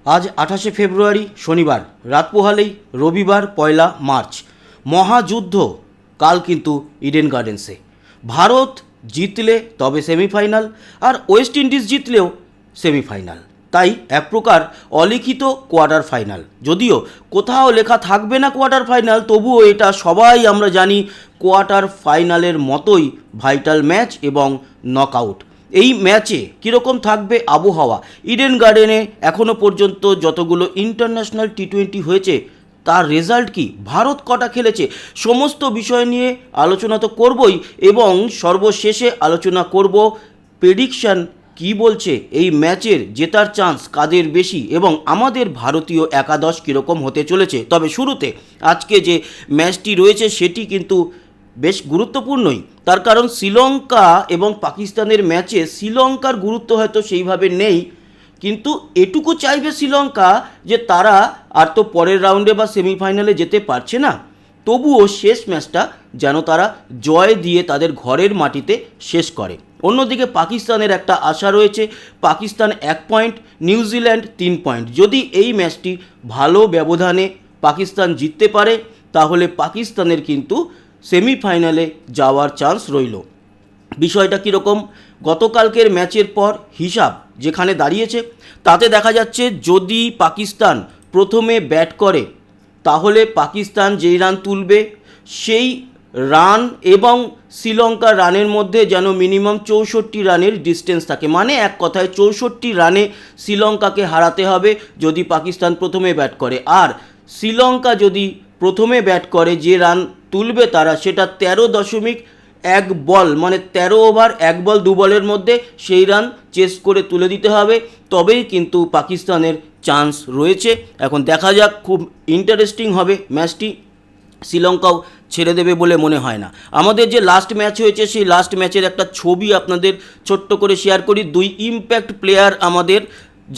আজ 28শে ফেব্রুয়ারি শনিবার, রাত পোহালেই রবিবার 1 মার্চ। মহাযুদ্ধ কাল কিন্তু ইডেন গার্ডেন্সে। ভারত জিতলে তবে সেমিফাইনাল, আর ওয়েস্ট ইন্ডিজ জিতলেও সেমিফাইনাল। তাই এক প্রকার অলিখিত কোয়ার্টার ফাইনাল। যদিও কোথাও লেখা থাকবে না কোয়ার্টার ফাইনাল, তবুও এটা সবাই আমরা জানি কোয়ার্টার ফাইনালের মতোই ভাইটাল ম্যাচ এবং নকআউট। এই ম্যাচে কীরকম থাকবে আবহাওয়া? ইডেন গার্ডেনে এখনও পর্যন্ত যতগুলো ইন্টারন্যাশনাল টি20 হয়েছে তার রেজাল্ট কি? ভারত কটা খেলেছে? সমস্ত বিষয় নিয়ে আলোচনা তো করবই, এবং সর্বশেষে আলোচনা করব প্রেডিকশান কি বলছে এই ম্যাচের জেতার চান্স কাদের বেশি, এবং আমাদের ভারতীয় একাদশ কীরকম হতে চলেছে। তবে শুরুতে আজকে যে ম্যাচটি রয়েছে সেটি কিন্তু বেশ গুরুত্বপূর্ণই। তার কারণ শ্রীলঙ্কা এবং পাকিস্তানের ম্যাচে শ্রীলঙ্কার গুরুত্ব হয়তো সেইভাবে নেই, কিন্তু এটুকু চাইবে শ্রীলঙ্কা যে তারা আর তো পরের রাউন্ডে বা সেমিফাইনালে যেতে পারছে না, তবুও শেষ ম্যাচটা যেন তারা জয় দিয়ে তাদের ঘরের মাটিতে শেষ করে। অন্যদিকে পাকিস্তানের একটা আশা রয়েছে। Pakistan 1 point, New Zealand 3 point. যদি এই ম্যাচটি ভালো ব্যবধানে পাকিস্তান জিততে পারে তাহলে পাকিস্তানের কিন্তু সেমিফাইনালে যাওয়ার চান্স রইল। বিষয়টা কীরকম? গতকালকের ম্যাচের পর হিসাব যেখানে দাঁড়িয়েছে তাতে দেখা যাচ্ছে যদি পাকিস্তান প্রথমে ব্যাট করে তাহলে পাকিস্তান যেই রান তুলবে সেই রান এবং শ্রীলঙ্কার রানের মধ্যে যেন মিনিমাম 64 রানের ডিস্টেন্স থাকে। মানে এক কথায় 64 রানে শ্রীলঙ্কাকে হারাতে হবে যদি পাকিস্তান প্রথমে ব্যাট করে। আর শ্রীলঙ্কা যদি প্রথমে ব্যাট করে যে রান তুলবে তারা সেটা 13.1 বল, মানে 13 ওভার 1 বল 2 বলের মধ্যে সেই রান চেস করে তুলে দিতে হবে, তবেই কিন্তু পাকিস্তানের চান্স রয়েছে। এখন দেখা যাক, খুব ইন্টারেস্টিং হবে ম্যাচটি। শ্রীলঙ্কাও ছেড়ে দেবে বলে মনে হয় না। আমাদের যে লাস্ট ম্যাচ হয়েছে সেই লাস্ট ম্যাচের একটা ছবি আপনাদের ছোট্ট করে শেয়ার করি। 2 ইম্প্যাক্ট প্লেয়ার আমাদের,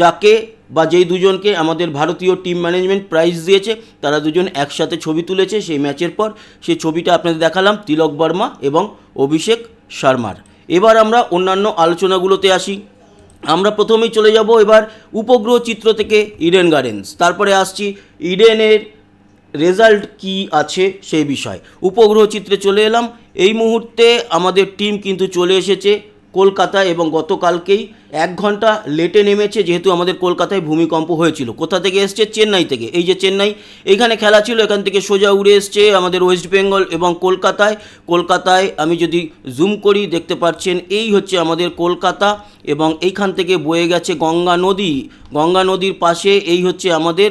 যাকে বা যেই দুজনকে আমাদের ভারতীয় টিম ম্যানেজমেন্ট প্রাইজ দিয়েছে, তারা দুজন একসাথে ছবি তুলেছে সেই ম্যাচের পর। সেই ছবিটা আপনাদের দেখালাম, তিলক বর্মা এবং অভিষেক শর্মার। এবার আমরা অন্যান্য আলোচনাগুলোতে আসি। আমরা প্রথমেই চলে যাব এবার উপগ্রহ চিত্র থেকে ইডেন গার্ডেন্স, তারপরে আসছি ইডেনের রেজাল্ট কি আছে সেই বিষয়। উপগ্রহ চিত্রে চলে এলাম। এই মুহূর্তে আমাদের টিম কিন্তু চলে এসেছে কলকাতায়, এবং গতকালকেই 1 ঘন্টা লেটে নেমেছে, যেহেতু আমাদের কলকাতায় ভূমিকম্প হয়েছিল। কোথা থেকে এসছে? চেন্নাই থেকে। এই যে চেন্নাই, এইখানে খেলা ছিল, এখান থেকে সোজা উড়ে এসছে আমাদের ওয়েস্ট বেঙ্গল এবং কলকাতায় আমি যদি জুম করি দেখতে পাচ্ছেন এই হচ্ছে আমাদের কলকাতা, এবং এইখান থেকে বয়ে গেছে গঙ্গা নদীর পাশে এই হচ্ছে আমাদের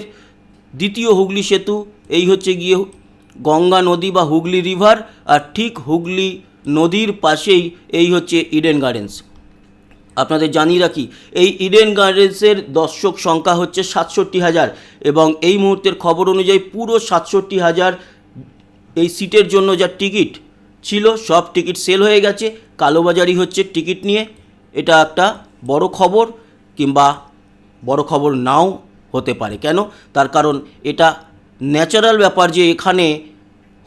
দ্বিতীয় হুগলি সেতু, এই হচ্ছে গিয়ে গঙ্গা নদী বা হুগলি রিভার, আর ঠিক হুগলি নদীর পাশেই এই হচ্ছে ইডেন গার্ডেন্স। আপনাদের জানিয়ে রাখি এই ইডেন গার্ডেন্সের দর্শক সংখ্যা হচ্ছে 67,000, এবং এই মুহূর্তের খবর অনুযায়ী পুরো 67,000 এই সিটের জন্য যা টিকিট ছিল সব টিকিট সেল হয়ে গেছে। কালোবাজারি হচ্ছে টিকিট নিয়ে। এটা একটা বড় খবর, কিংবা বড় খবর নাও হতে পারে। কেন? তার কারণ এটা ন্যাচারাল ব্যাপার যে এখানে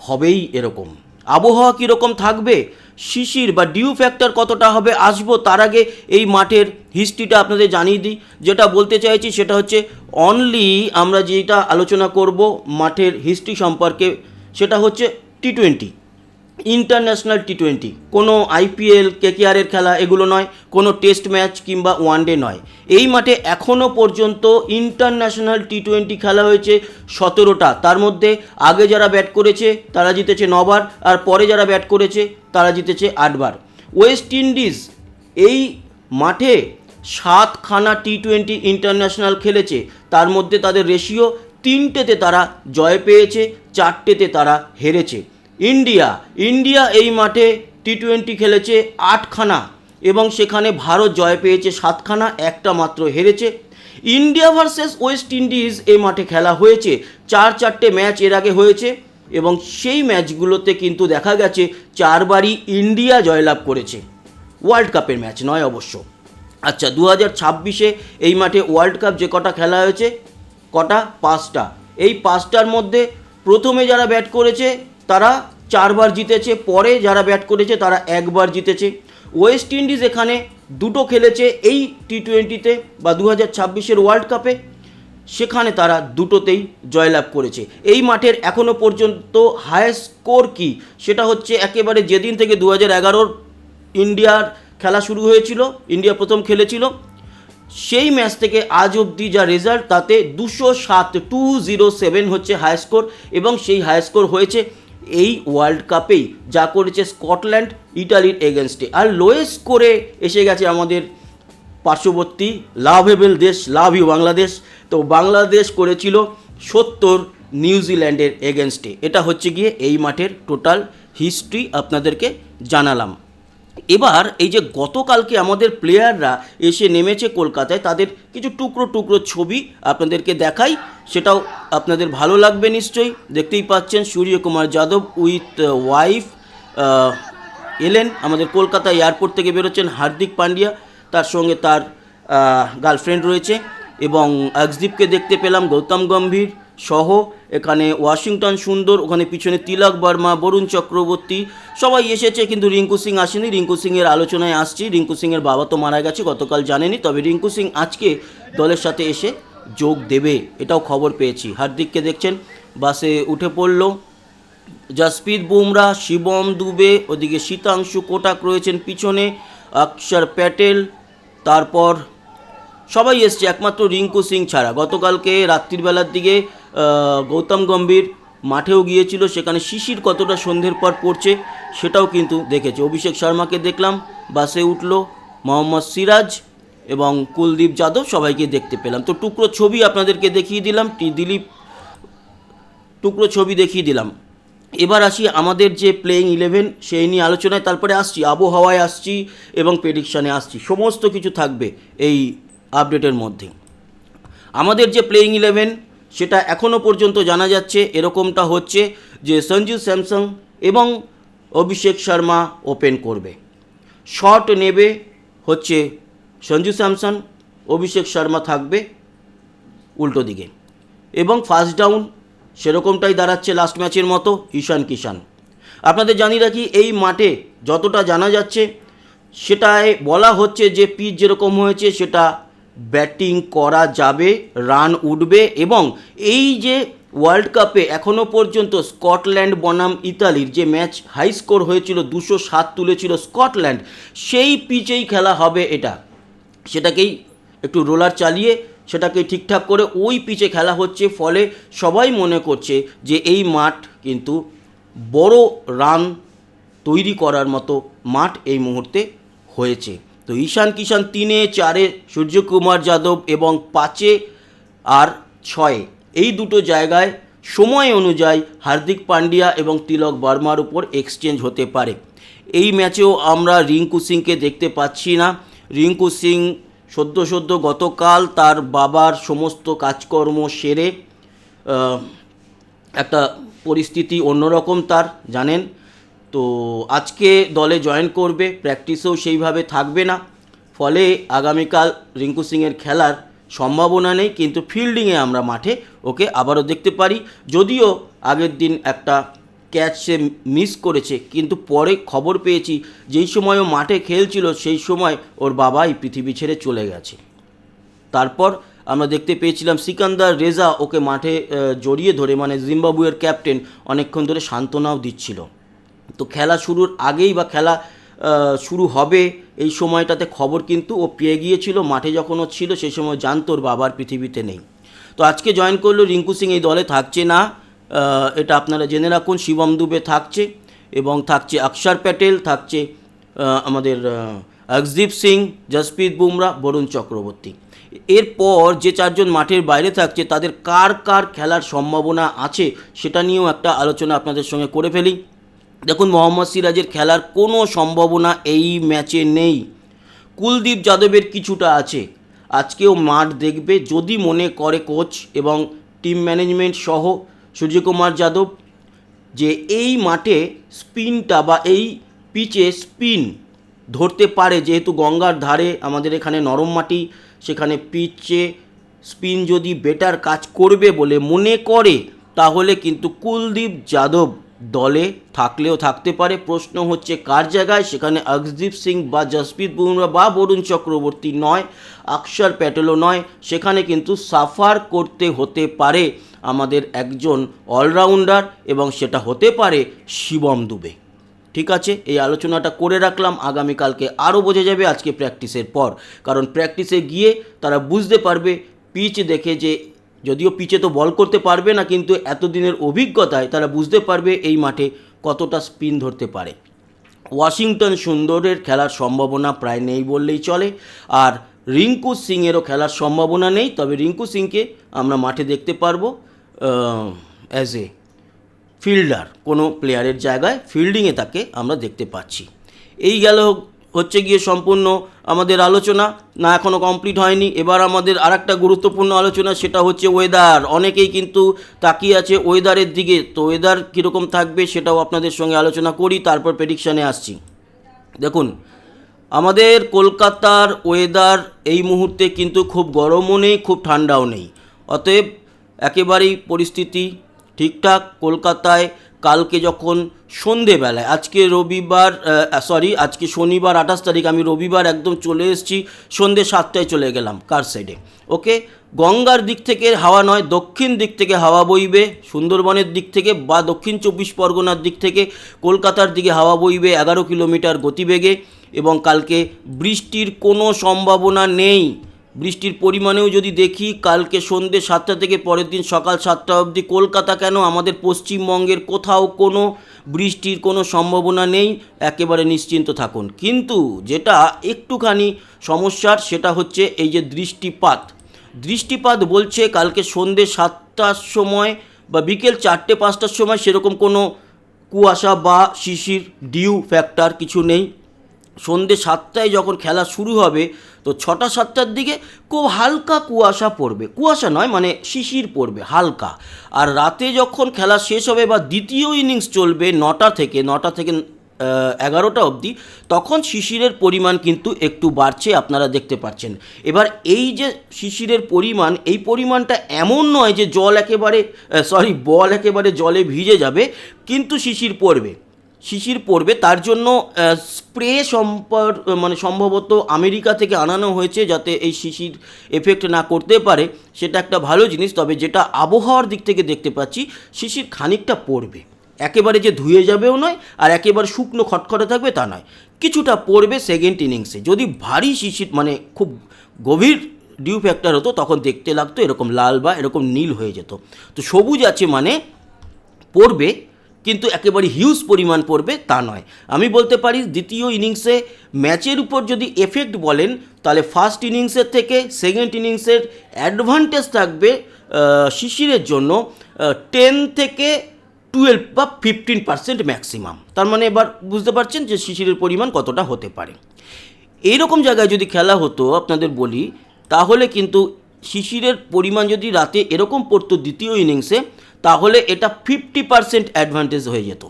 হবেই এরকম। আবহাওয়া কীরকম থাকবে, শিশির বা ডিউ ফ্যাক্টর কতটা হবে, আসবো। তার আগে এই মাঠের হিস্ট্রিটা আপনাদের জানিয়ে দিই। যেটা বলতে চাইছি সেটা হচ্ছে অনলি আমরা যেটা আলোচনা করব মাঠের হিস্ট্রি সম্পর্কে, সেটা হচ্ছে টি20, ইন্টারন্যাশনাল টি20। কোনো আইপিএল কেকেআরের খেলা এগুলো নয়, কোনো টেস্ট ম্যাচ কিংবা ওয়ানডে নয়। এই মাঠে এখনও পর্যন্ত ইন্টারন্যাশনাল টি20 খেলা হয়েছে 17টা। তার মধ্যে আগে যারা ব্যাট করেছে তারা জিতেছে 9 বার, আর পরে যারা ব্যাট করেছে তারা জিতেছে 8 বার। ওয়েস্ট ইন্ডিজ এই মাঠে 7খানা টি20 ইন্টারন্যাশনাল খেলেছে, তার মধ্যে তাদের রেশিও 3টেতে তারা জয় পেয়েছে, 4টেতে তারা হেরেছে। ইন্ডিয়া এই মাঠে টি20 খেলেছে 8খানা, এবং সেখানে ভারত জয় পেয়েছে 7খানা, একটা মাত্র হেরেছে। ইন্ডিয়া ভার্সেস ওয়েস্ট ইন্ডিজ এই মাঠে খেলা হয়েছে, 4-4টে ম্যাচ এর আগে হয়েছে, এবং সেই ম্যাচগুলোতে কিন্তু দেখা গেছে 4বারই ইন্ডিয়া জয়লাভ করেছে। ওয়ার্ল্ড কাপের ম্যাচ নয় অবশ্য। আচ্ছা, 2026-এ এই মাঠে ওয়ার্ল্ড কাপ যে কটা খেলা হয়েছে, কটা? 5টা। এই 5টার মধ্যে প্রথমে যারা ব্যাট করেছে তারা 4 বার জিতেছে, পরে যারা ব্যাট করেছে তারা 1 বার জিতেছে। ওয়েস্ট ইন্ডিজ এখানে 2টো খেলেছে এই টি20তে বা 2026-এর ওয়ার্ল্ড কাপে, সেখানে তারা দুটোতেই জয়লাভ করেছে। এই মাঠের এখনও পর্যন্ত হায়েস্ট স্কোর কি, সেটা হচ্ছে একেবারে যেদিন থেকে 2011 ইন্ডিয়ার খেলা শুরু হয়েছিল, ইন্ডিয়া প্রথম খেলেছিল, সেই ম্যাচ থেকে আজ অবধি যা রেজাল্ট তাতে 207 হচ্ছে হাই স্কোর, এবং সেই হাই স্কোর হয়েছে এই ওয়ার্ল্ড কাপেই, যা করেছে স্কটল্যান্ড ইটালির এগেনস্টে। আর লোয়েস্ট স্কোরে এসে গেছে আমাদের পার্শ্ববর্তী লাভেবল দেশ, লাভ ইউ বাংলাদেশ। তো বাংলাদেশ করেছিল 70 নিউজিল্যান্ডের এগেনস্টে। এটা হচ্ছে গিয়ে এই মাঠের টোটাল হিস্ট্রি আপনাদেরকে জানালাম। এবার এই যে গতকালকে আমাদের প্লেয়াররা এসে নেমেছে কলকাতায়, তাদের কিছু টুকরো টুকরো ছবি আপনাদেরকে দেখাই, সেটাও আপনাদের ভালো লাগবে নিশ্চয়ই। দেখতেই পাচ্ছেন সূর্যকুমার যাদব উইথ ওয়াইফ এলেন আমাদের কলকাতা এয়ারপোর্ট থেকে বেরোচ্ছেন। হার্দিক পান্ডিয়া, তার সঙ্গে তার গার্লফ্রেন্ড রয়েছে, এবং অর্শদীপকে দেখতে পেলাম, গৌতম গম্ভীর সহ। এখানে ওয়াশিংটন সুন্দর, ওখানে পিছনে তিলক বর্মা, বরুণ চক্রবর্তী সবাই এসেছে, কিন্তু রিঙ্কু সিং আসেনি। রিঙ্কু সিংয়ের আলোচনায় আসছি। রিঙ্কু সিংয়ের বাবা তো মারা গেছে গতকাল, জানেনি, তবে রিঙ্কু সিং আজকে দলের সাথে এসে যোগ দেবে, এটাও খবর পেয়েছি। হার্দিককে দেখছেন বাসে উঠে পড়ল। জসপ্রীত বুমরা, শিবম দুবে, ওদিকে শীতাংশু কোটাক রয়েছেন পিছনে, অক্ষর প্যাটেল, তারপর সবাই এসছে একমাত্র রিঙ্কু সিং ছাড়া। গতকালকে রাত্রির বেলার দিকে গৌতম গম্ভীর মাঠেও গিয়েছিল, সেখানে শিশির কতটা সন্ধ্যের পর পড়ছে সেটাও কিন্তু দেখেছে। অভিষেক শর্মাকে দেখলাম, বাসে উঠল মোহাম্মদ সিরাজ এবং কুলদীপ যাদব, সবাইকে দেখতে পেলাম। তো টুকরো ছবি আপনাদেরকে দেখিয়ে দিলাম, দিলীপ টুকরো ছবি দেখিয়ে দিলাম। এবার আসি আমাদের যে প্লেইং 11 সেই নিয়ে আলোচনায়, তারপরে আসছি আবহাওয়ায় আসছি এবং প্রেডিকশানে আসছি, সমস্ত কিছু থাকবে এই আপডেটের মধ্যে। আমাদের যে প্লেইং 11 সেটা এখনও পর্যন্ত জানা যাচ্ছে এরকমটা হচ্ছে যে সঞ্জু স্যামসন এবং অভিষেক শর্মা ওপেন করবে। শট নেবে হচ্ছে সঞ্জু স্যামসন, অভিষেক শর্মা থাকবে উল্টো দিকে, এবং ফার্স্ট ডাউন সেরকমটাই দাঁড়াচ্ছে লাস্ট ম্যাচের মতো, ঈশান কিষান। আপনাদের জানিয়ে রাখি এই মাঠে যতটা জানা যাচ্ছে সেটায় বলা হচ্ছে যে পিচ যেরকম হয়েছে সেটা ব্যাটিং করা যাবে, রান উঠবে, এবং এই যে ওয়ার্ল্ড কাপে এখনও পর্যন্ত স্কটল্যান্ড বনাম ইতালির যে ম্যাচ হাই স্কোর হয়েছিল, 207 তুলেছিল স্কটল্যান্ড, সেই পিচেই খেলা হবে এটা। সেটাকেই একটু রোলার চালিয়ে সেটাকে ঠিকঠাক করে ওই পিচে খেলা হচ্ছে, ফলে সবাই মনে করছে যে এই মাঠ কিন্তু বড় রান তৈরি করার মতো মাঠ এই মুহূর্তে হয়েছে। তো ঈশান কিষান 3-এ, 4-এ সূর্যকুমার যাদব এবং 5-এ আর 6-এ, এই দুটো জায়গায় সময় অনুযায়ী হার্দিক পান্ডিয়া এবং তিলক বর্মার উপর এক্সচেঞ্জ হতে পারে। এই ম্যাচেও আমরা রিঙ্কু সিংকে দেখতে পাচ্ছি না। রিঙ্কু সিং সদ্য গতকাল তার বাবার সমস্ত কাজকর্ম সেরে, একটা পরিস্থিতি অন্যরকম তার জানেন, তো আজকে দলে জয়েন করবে, প্র্যাকটিসেও সেইভাবে থাকবে না, ফলে আগামীকাল রিঙ্কু সিংয়ের খেলার সম্ভাবনা নেই, কিন্তু ফিল্ডিংয়ে আমরা মাঠে ওকে আবারও দেখতে পারি। যদিও আগের দিন একটা ক্যাচ সে মিস করেছে, কিন্তু পরে খবর পেয়েছি যেই সময় ও মাঠে খেলছিল সেই সময় ওর বাবা এই পৃথিবী ছেড়ে চলে গেছে। তারপর আমরা দেখতে পেয়েছিলাম সিকান্দার রেজা ওকে মাঠে জড়িয়ে ধরে, মানে জিম্বাবুয়ের ক্যাপ্টেন, অনেকক্ষণ ধরে সান্ত্বনাও দিচ্ছিল। তো খেলা শুরুর আগেই বা খেলা শুরু হবে এই সময়টাতে খবর কিন্তু ও পেয়ে গিয়েছিল, মাঠে যখন ও ছিল সেই সময় জানতো ওর বাবার পৃথিবীতে নেই। তো আজকে জয়েন করলো, রিঙ্কু সিং এই দলে থাকছে না, এটা আপনারা জেনে রাখুন। শিবম দুবে থাকছে, এবং থাকছে অক্ষর প্যাটেল, থাকছে আমাদের অর্শদীপ সিং, জসপ্রীত বুমরা, বরুণ চক্রবর্তী। এরপর যে 4 জন মাঠের বাইরে থাকছে তাদের কার কার খেলার সম্ভাবনা আছে সেটা নিয়েও একটা আলোচনা আপনাদের সঙ্গে করে ফেলি। দেখুন, মোহাম্মদ সিরাজের খেলার কোনো সম্ভাবনা এই ম্যাচে নেই। কুলদীপ যাদবের কিছুটা আছে, আজকেও মাঠ দেখবে যদি মনে করে কোচ এবং টিম ম্যানেজমেন্ট সহ সূর্যকুমার যাদব যে এই মাঠে স্পিনটা বা এই পিচে স্পিন ধরতে পারে, যেহেতু গঙ্গার ধারে আমাদের এখানে নরম মাটি, সেখানে পিচে স্পিন যদি বেটার কাজ করবে বলে মনে করে, তাহলে কিন্তু কুলদীপ যাদব দলে থাকলেও থাকতে পারে। প্রশ্ন হচ্ছে কার জায়গায়, সেখানে অর্শদীপ সিং বা জসপ্রীত বুমরা বা বরুণ চক্রবর্তী নয়, অক্ষর প্যাটেলও নয়, সেখানে কিন্তু সাফার করতে হতে পারে আমাদের একজন অলরাউন্ডার, এবং সেটা হতে পারে শিবম দুবে। ঠিক আছে, এই আলোচনাটা করে রাখলাম, আগামীকালকে আরও বোঝা যাবে আজকে প্র্যাকটিসের পর, কারণ প্র্যাকটিসে গিয়ে তারা বুঝতে পারবে পিচ দেখে, যে যদিও পিচে তো বল করতে পারবে না, কিন্তু এতদিনের অভিজ্ঞতায় তারা বুঝতে পারবে এই মাঠে কতটা স্পিন ধরতে পারে। ওয়াশিংটন সুন্দরের খেলার সম্ভাবনা প্রায় নেই বললেই চলে, আর রিঙ্কু সিংয়েরও খেলার সম্ভাবনা নেই, তবে রিঙ্কু সিংকে আমরা মাঠে দেখতে পারবো অ্যাজ এ ফিল্ডার, কোনো প্লেয়ারের জায়গায় ফিল্ডিংয়ে তাকে আমরা দেখতে পাচ্ছি। এই গেল হচ্ছে গিয়ে সম্পূর্ণ আমাদের আলোচনা, না এখনও কমপ্লিট হয়নি। এবার আমাদের আরেকটা গুরুত্বপূর্ণ আলোচনা, সেটা হচ্ছে ওয়েদার। অনেকেই কিন্তু তাকিয়ে আছে ওয়েদারের দিকে, তো ওয়েদার কীরকম থাকবে সেটাও আপনাদের সঙ্গে আলোচনা করি, তারপর প্রেডিকশানে আসছি। দেখুন, আমাদের কলকাতার ওয়েদার এই মুহূর্তে কিন্তু খুব গরমও নেই, খুব ঠান্ডাও নেই, অতএব একেবারেই পরিস্থিতি ঠিকঠাক। কলকাতায় কালকে যখন সন্ধেবেলায়, আজকে শনিবার 28 তারিখ, আমি রবিবার একদম চলে এসেছি, সন্ধে 7টায় চলে গেলাম কার সাইডে, ওকে। গঙ্গার দিক থেকে হাওয়া নয়, দক্ষিণ দিক থেকে হাওয়া বইবে, সুন্দরবনের দিক থেকে বা দক্ষিণ 24 পরগনার দিক থেকে কলকাতার দিকে হাওয়া বইবে 11 কিলোমিটার গতিবেগে, এবং কালকে বৃষ্টির কোনো সম্ভাবনা নেই। বৃষ্টির পরিমাণেও যদি দেখি, কালকে সন্ধ্যে 7টা থেকে পরের দিন সকাল 7টা অবধি কলকাতা কেন, আমাদের পশ্চিমবঙ্গের কোথাও কোনো বৃষ্টির কোনো সম্ভাবনা নেই, একেবারে নিশ্চিন্ত থাকুন। কিন্তু যেটা একটুখানি সমস্যার, সেটা হচ্ছে এই যে দৃষ্টিপাত বলছে কালকে সন্ধ্যে 7টার সময় বা বিকেল 4টে-5টার সময় সেরকম কোনো কুয়াশা বা শিশির ডিউ ফ্যাক্টর কিছু নেই। সন্ধ্যে 7টায় যখন খেলা শুরু হবে, তো 6টা-7টার দিকে খুব হালকা কুয়াশা পড়বে, কুয়াশা নয় মানে শিশির পড়বে হালকা। আর রাতে যখন খেলা শেষ হবে বা দ্বিতীয় ইনিংস চলবে 9টা থেকে 11টা অবধি, তখন শিশিরের পরিমাণ কিন্তু একটু বাড়ছে, আপনারা দেখতে পাচ্ছেন। এবার এই যে শিশিরের পরিমাণ, এই পরিমাণটা এমন নয় যে বল একেবারে জলে ভিজে যাবে, কিন্তু শিশির পড়বে। তার জন্য স্প্রে সম্ভবত আমেরিকা থেকে আনানো হয়েছে, যাতে এই শিশির এফেক্ট না করতে পারে, সেটা একটা ভালো জিনিস। তবে যেটা আবহাওয়ার দিক থেকে দেখতে পাচ্ছি, শিশির খানিকটা পড়বে, একেবারে যে ধুয়ে যাবেও নয়, আর একেবারে শুকনো খটখটে থাকবে তা নয়, কিছুটা পড়বে সেকেন্ড ইনিংসে। যদি ভারী শিশির মানে খুব গভীর ডিউ ফ্যাক্টর হতো, তখন দেখতে লাগতো এরকম লাল বা এরকম নীল হয়ে যেত। তো সবুজ আছে মানে পড়বে, কিন্তু একেবারে হিউজ পরিমাণ পড়বে তা নয়। আমি বলতে পারি দ্বিতীয় ইনিংসে ম্যাচের উপর যদি এফেক্ট বলেন, তাহলে ফার্স্ট ইনিংসের থেকে সেকেন্ড ইনিংসের অ্যাডভান্টেজ থাকবে শিশিরের জন্য 10 থেকে 12 বা 15% ম্যাক্সিমাম। তার মানে এবার বুঝতে পারছেন যে শিশিরের পরিমাণ কতটা হতে পারে। এইরকম জায়গায় যদি খেলা হতো, আপনাদের বলি, তাহলে কিন্তু শিশিরের পরিমাণ যদি রাতে এরকম পড়তো দ্বিতীয় ইনিংসে, তাহলে এটা 50% অ্যাডভান্টেজ হয়ে যেত,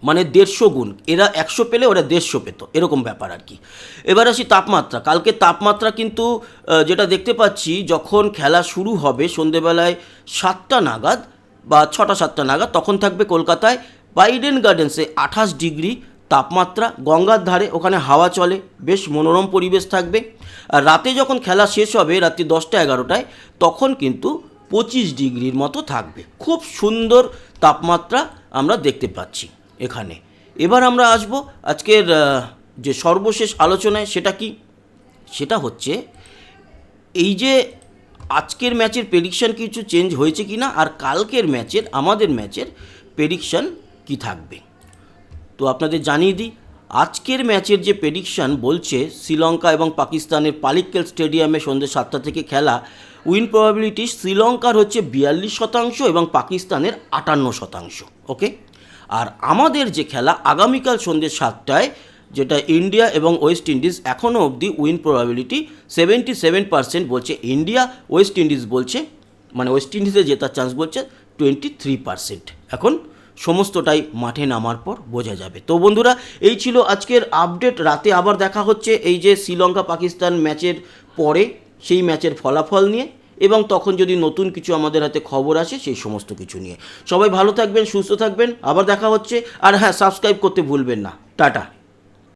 মানে 150 গুণ। এরা 100 পেলে ওরা 150 পেত, এরকম ব্যাপার আর কি। এবার আসি তাপমাত্রা। কালকে তাপমাত্রা কিন্তু যেটা দেখতে পাচ্ছি, যখন খেলা শুরু হবে সন্ধেবেলায় 7টা নাগাদ বা 6টা-7টা নাগাদ, তখন থাকবে কলকাতায় বাইডেন গার্ডেন্সে 28 ডিগ্রি তাপমাত্রা, গঙ্গার ধারে, ওখানে হাওয়া চলে, বেশ মনোরম পরিবেশ থাকবে। আর রাতে যখন খেলা শেষ হবে রাত্রি 10টা-11টায়, তখন কিন্তু 25 ডিগ্রির মতো থাকবে। খুব সুন্দর তাপমাত্রা আমরা দেখতে পাচ্ছি এখানে। এবার আমরা আসব আজকের যে সর্বশেষ আলোচনায়, সেটা হচ্ছে এই যে আজকের ম্যাচের প্রেডিকশান কিছু চেঞ্জ হয়েছে কি না, আর কালকের ম্যাচের, আমাদের ম্যাচের প্রেডিকশান কি থাকবে। তো আপনাদের জানিয়ে দিই, আজকের ম্যাচের যে প্রেডিকশান বলছে, শ্রীলঙ্কা এবং পাকিস্তানের পালিক্কেল স্টেডিয়ামে সন্ধ্যে 7টা থেকে খেলা, উইন প্রবাবিলিটি শ্রীলঙ্কার হচ্ছে 42% এবং পাকিস্তানের 58%, ওকে। আর আমাদের যে খেলা আগামীকাল সন্ধ্যে 7টায়, যেটা ইন্ডিয়া এবং ওয়েস্ট ইন্ডিজ, এখনও অবধি উইন প্রবাবিলিটি 77% বলছে ইন্ডিয়া, ওয়েস্ট ইন্ডিজ বলছে, মানে ওয়েস্ট ইন্ডিজে জেতার চান্স বলছে 23%। এখন সমস্তটাই মাঠে নামার পর বোঝা যাবে। তো বন্ধুরা, এই ছিল আজকের আপডেট। রাতে আবার দেখা হচ্ছে এই যে শ্রীলঙ্কা পাকিস্তান ম্যাচের পরে, সেই ম্যাচের ফলাফল নিয়ে, এবং তখন যদি নতুন কিছু আমাদের হাতে খবর আসে সেই সমস্ত কিছু নিয়ে। সবাই ভালো থাকবেন, সুস্থ থাকবেন, আবার দেখা হচ্ছে। আর হ্যাঁ, সাবস্ক্রাইব করতে ভুলবেন না। টাটা।